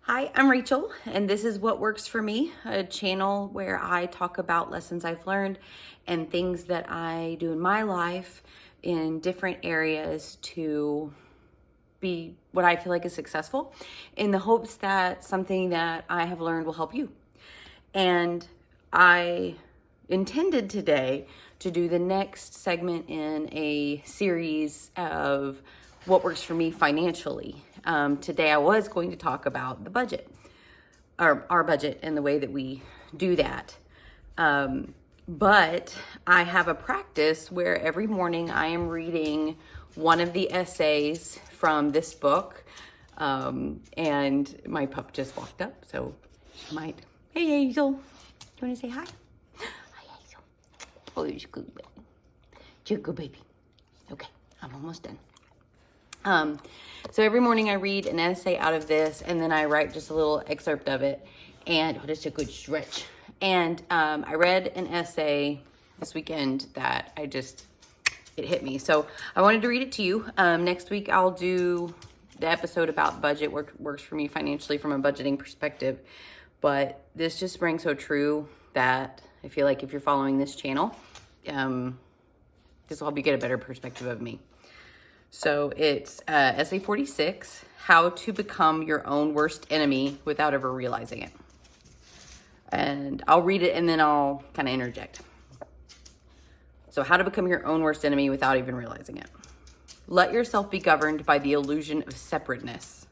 Hi, I'm Rachel, and this is What Works for Me, a channel where I talk about lessons I've learned and things that I do in my life in different areas to be what I feel like is successful, in the hopes that something that I have learned will help you. And I intended today to do the next segment in a series of what works for me financially. Today I was going to talk about the budget, our budget, and the way that we do that. But I have a practice where every morning I am reading one of the essays from this book. And my pup just walked up, so she might. Hey, Hazel. Do you want to say hi? Hi, Hazel. Oh, you're a good baby. You're a good baby. Okay, I'm almost done. So every morning I read an essay out of this, and then I write just a little excerpt of it. And oh, that's a good stretch. And I read an essay this weekend that it hit me. So I wanted to read it to you. Next week I'll do the episode about budget works for me financially from a budgeting perspective. But this just rings so true that I feel like if you're following this channel, this will help you get a better perspective of me. So it's essay 46, How to Become Your Own Worst Enemy Without Ever Realizing It. And I'll read it and then I'll kind of interject. So how to become your own worst enemy without even realizing it. Let yourself be governed by the illusion of separateness.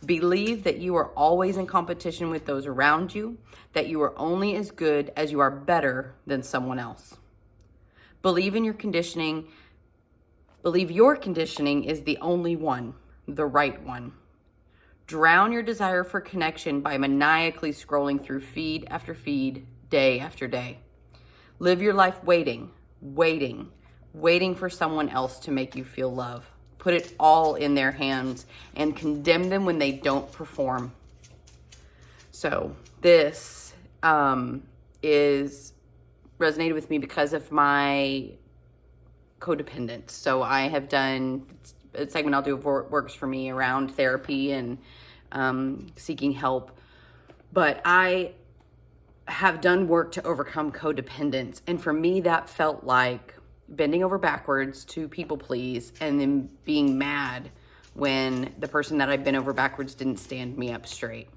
Believe that you are always in competition with those around you, that you are only as good as you are better than someone else. Believe your conditioning is the only one, the right one. Drown your desire for connection by maniacally scrolling through feed after feed, day after day. Live your life waiting for someone else to make you feel love. Put it all in their hands and condemn them when they don't perform. So this is resonated with me because of my codependence. So I have done a segment I'll do of what works for me around therapy and seeking help. But I have done work to overcome codependence. And for me, that felt like bending over backwards to people please and then being mad when the person that I've bent over backwards didn't stand me up straight.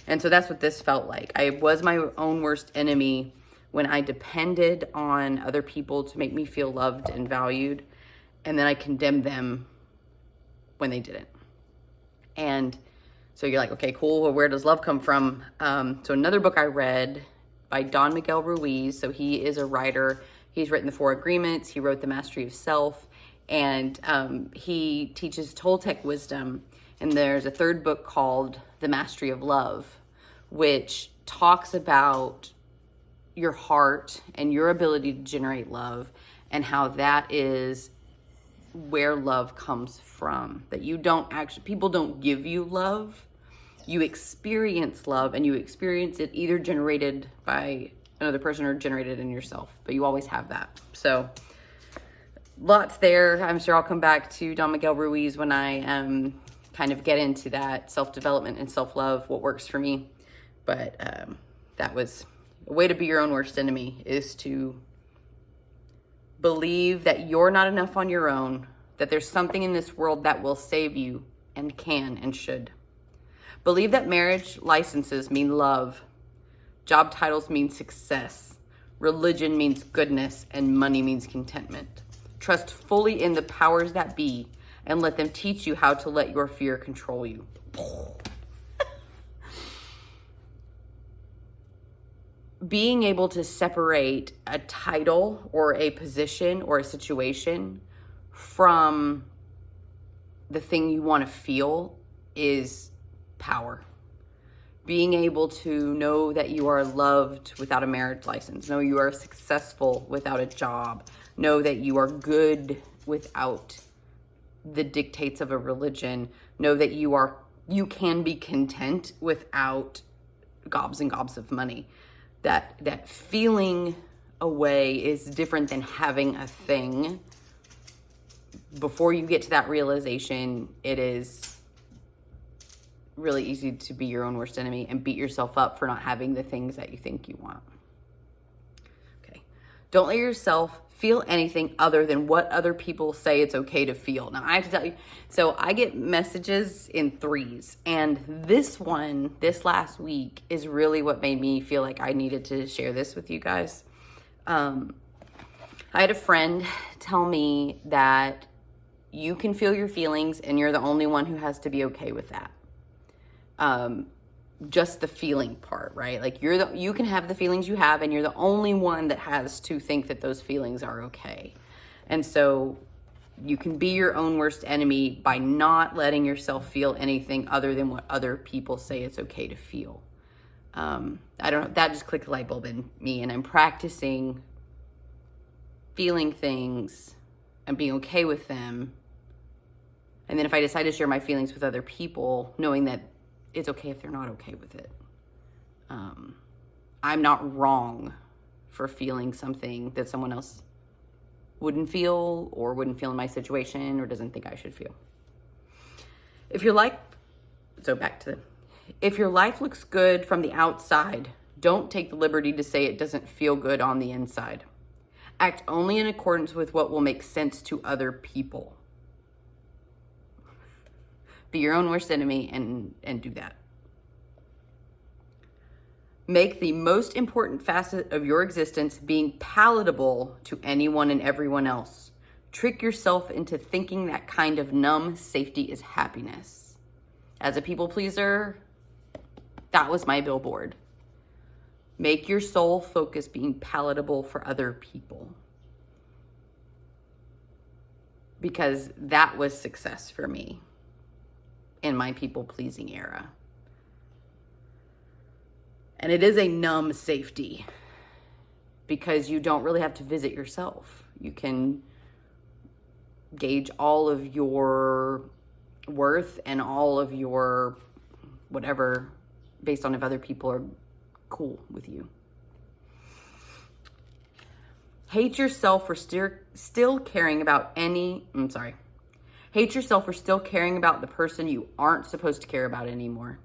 And so that's what this felt like. I was my own worst enemy when I depended on other people to make me feel loved and valued, and then I condemned them when they didn't. And so you're like, okay, cool, well, where does love come from? So another book I read by Don Miguel Ruiz, so he is a writer. He's written the 4 Agreements, he wrote The Mastery of Self, and he teaches Toltec wisdom. And there's a third book called The Mastery of Love, which talks about your heart and your ability to generate love and how that is where love comes from. That people don't give you love. You experience love, and you experience it either generated by another person or generated in yourself, but you always have that. So lots there. I'm sure I'll come back to Don Miguel Ruiz when I kind of get into that self-development and self-love, what works for me. But that was a way to be your own worst enemy, is to believe that you're not enough on your own, that there's something in this world that will save you and can and should. Believe that marriage licenses mean love, job titles mean success, religion means goodness, and money means contentment. Trust fully in the powers that be and let them teach you how to let your fear control you. Being able to separate a title or a position or a situation from the thing you want to feel is power. Being able to know that you are loved without a marriage license, know you are successful without a job, know that you are good without the dictates of a religion, know that you can be content without gobs and gobs of money. That feeling away is different than having a thing. Before you get to that realization, it is really easy to be your own worst enemy and beat yourself up for not having the things that you think you want. Okay. Don't let yourself feel anything other than what other people say it's okay to feel. Now, I have to tell you, so I get messages in threes, and this last week is really what made me feel like I needed to share this with you guys. I had a friend tell me that you can feel your feelings and you're the only one who has to be okay with that. Just the feeling part, right? Like you can have the feelings you have and you're the only one that has to think that those feelings are okay. And so you can be your own worst enemy by not letting yourself feel anything other than what other people say it's okay to feel. I don't know, that just clicked a light bulb in me, and I'm practicing feeling things and being okay with them. And then if I decide to share my feelings with other people, knowing that it's okay if they're not okay with it. I'm not wrong for feeling something that someone else wouldn't feel or wouldn't feel in my situation or doesn't think I should feel. If your life looks good from the outside, don't take the liberty to say it doesn't feel good on the inside. Act only in accordance with what will make sense to other people. Be your own worst enemy and do that. Make the most important facet of your existence being palatable to anyone and everyone else. Trick yourself into thinking that kind of numb safety is happiness. As a people pleaser, that was my billboard. Make your sole focus being palatable for other people. Because that was success for me in my people-pleasing era. And it is a numb safety because you don't really have to visit yourself. You can gauge all of your worth and all of your whatever based on if other people are cool with you. Hate yourself for still caring about Hate yourself for still caring about the person you aren't supposed to care about anymore.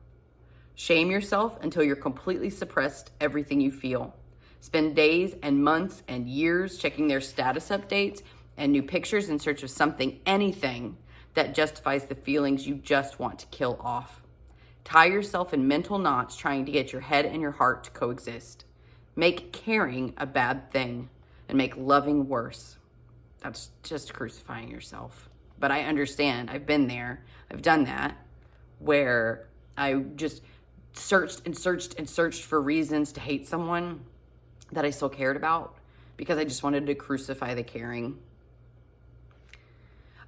Shame yourself until you're completely suppressed everything you feel. Spend days and months and years checking their status updates and new pictures in search of something, anything, that justifies the feelings you just want to kill off. Tie yourself in mental knots trying to get your head and your heart to coexist. Make caring a bad thing and make loving worse. That's just crucifying yourself. But I understand. I've been there. I've done that, where I just searched for reasons to hate someone that I still cared about because I just wanted to crucify the caring.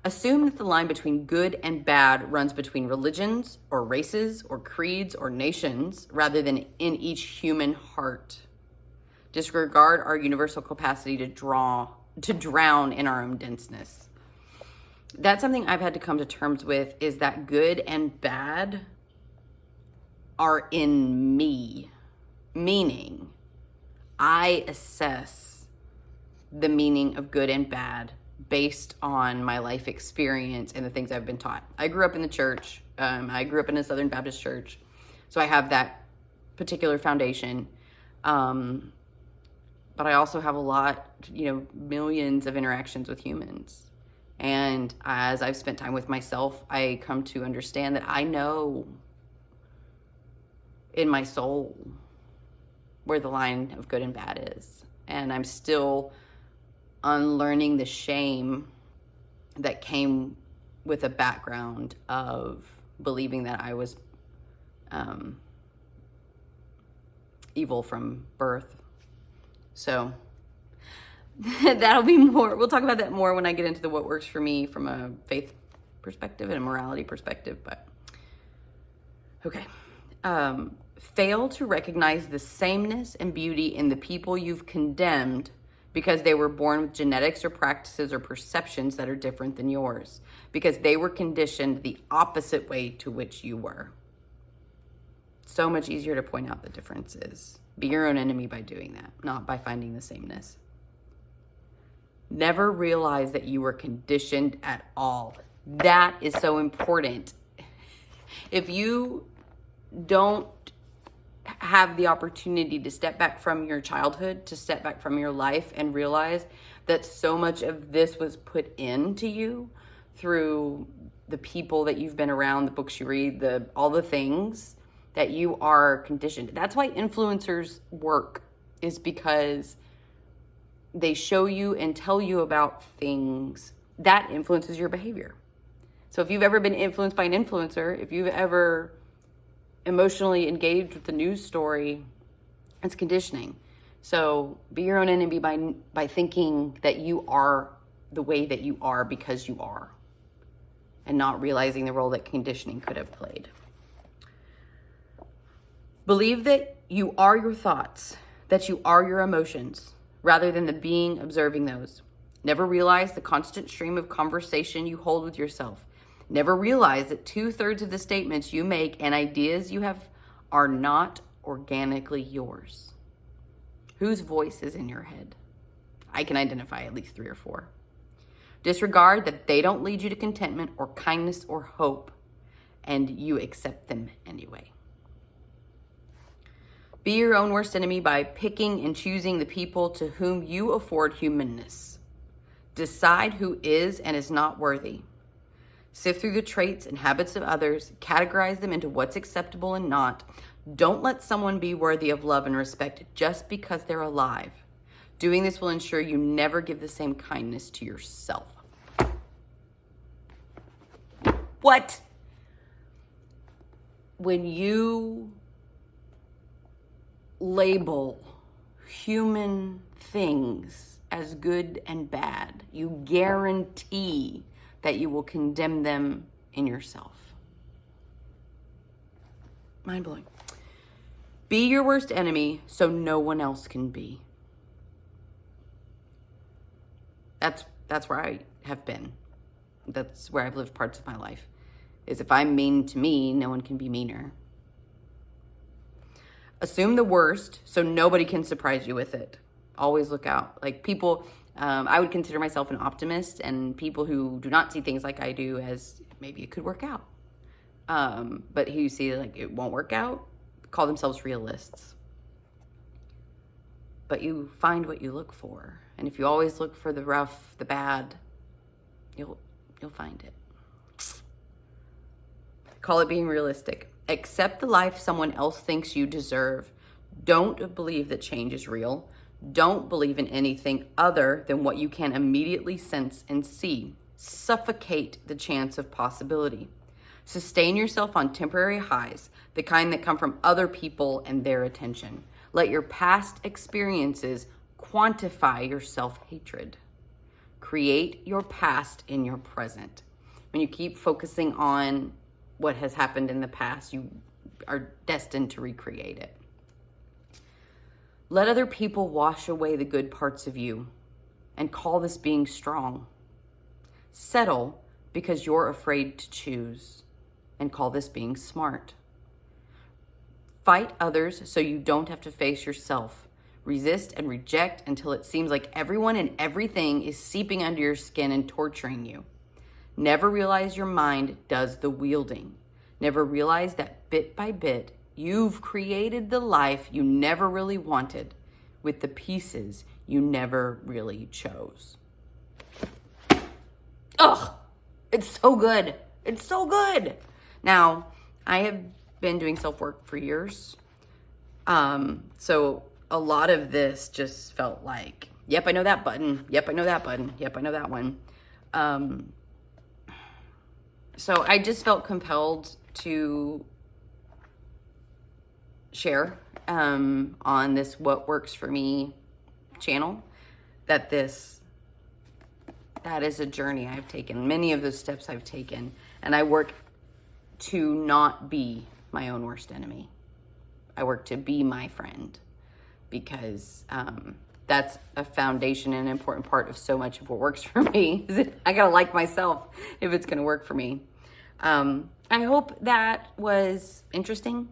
Assume that the line between good and bad runs between religions or races or creeds or nations rather than in each human heart. Disregard our universal capacity to drown in our own denseness. That's something I've had to come to terms with, is that good and bad are in me. Meaning, I assess the meaning of good and bad based on my life experience and the things I've been taught. I grew up in the church. I grew up in a Southern Baptist church. So I have that particular foundation. But I also have a lot, millions of interactions with humans. And as I've spent time with myself, I come to understand that I know in my soul where the line of good and bad is. And I'm still unlearning the shame that came with a background of believing that I was evil from birth. So that'll be more. We'll talk about that more when I get into what works for me from a faith perspective and a morality perspective. But okay. Fail to recognize the sameness and beauty in the people you've condemned because they were born with genetics or practices or perceptions that are different than yours, because they were conditioned the opposite way to which you were. So much easier to point out the differences. Be your own enemy by doing that, not by finding the sameness. Never realize that you were conditioned at all. That is so important. If you don't have the opportunity to step back from your childhood, to step back from your life and realize that so much of this was put into you through the people that you've been around, the books you read, all the things that you are conditioned. That's why influencers work, is because they show you and tell you about things that influences your behavior. So if you've ever been influenced by an influencer, if you've ever emotionally engaged with the news story, it's conditioning. So be your own enemy by thinking that you are the way that you are because you are, and not realizing the role that conditioning could have played. Believe that you are your thoughts, that you are your emotions, rather than the being observing those. Never realize the constant stream of conversation you hold with yourself. Never realize that 2/3 of the statements you make and ideas you have are not organically yours. Whose voice is in your head? I can identify at least 3 or 4. Disregard that they don't lead you to contentment or kindness or hope, and you accept them anyway. Be your own worst enemy by picking and choosing the people to whom you afford humanness. Decide who is and is not worthy. Sift through the traits and habits of others, categorize them into what's acceptable and not. Don't let someone be worthy of love and respect just because they're alive. Doing this will ensure you never give the same kindness to yourself. What? When you label human things as good and bad, you guarantee that you will condemn them in yourself. Mind blowing. Be your worst enemy so no one else can be. That's where I have been. That's where I've lived parts of my life. Is if I'm mean to me, no one can be meaner. Assume the worst so nobody can surprise you with it. Always look out. Like people, I would consider myself an optimist, and people who do not see things like I do as maybe it could work out. But who see like it won't work out, call themselves realists. But you find what you look for. And if you always look for the rough, the bad, you'll find it. Call it being realistic. Accept the life someone else thinks you deserve. Don't believe that change is real. Don't believe in anything other than what you can immediately sense and see. Suffocate the chance of possibility. Sustain yourself on temporary highs, the kind that come from other people and their attention. Let your past experiences quantify your self-hatred. Create your past in your present. When you keep focusing on what has happened in the past, you are destined to recreate it. Let other people wash away the good parts of you and call this being strong. Settle because you're afraid to choose and call this being smart. Fight others so you don't have to face yourself. Resist and reject until it seems like everyone and everything is seeping under your skin and torturing you. Never realize your mind does the wielding. Never realize that bit by bit, you've created the life you never really wanted with the pieces you never really chose. Ugh, it's so good. It's so good. Now, I have been doing self-work for years. So a lot of this just felt like, yep, I know that button. Yep, I know that button. Yep, I know that one. So I just felt compelled to share on this What Works For Me channel that is a journey I've taken, many of those steps I've taken, and I work to not be my own worst enemy. I work to be my friend, because that's a foundation and an important part of so much of what works for me. Is I gotta like myself if it's gonna work for me. I hope that was interesting.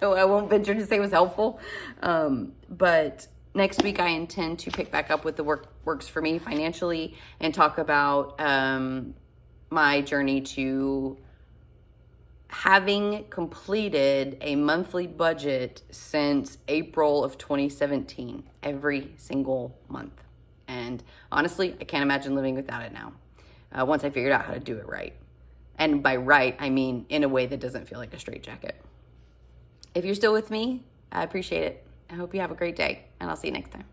I won't venture to say it was helpful. But next week I intend to pick back up with the works for me financially and talk about my journey to having completed a monthly budget since April of 2017, every single month. And honestly, I can't imagine living without it now, once I figured out how to do it right. And by right, I mean in a way that doesn't feel like a straitjacket. If you're still with me, I appreciate it. I hope you have a great day, and I'll see you next time.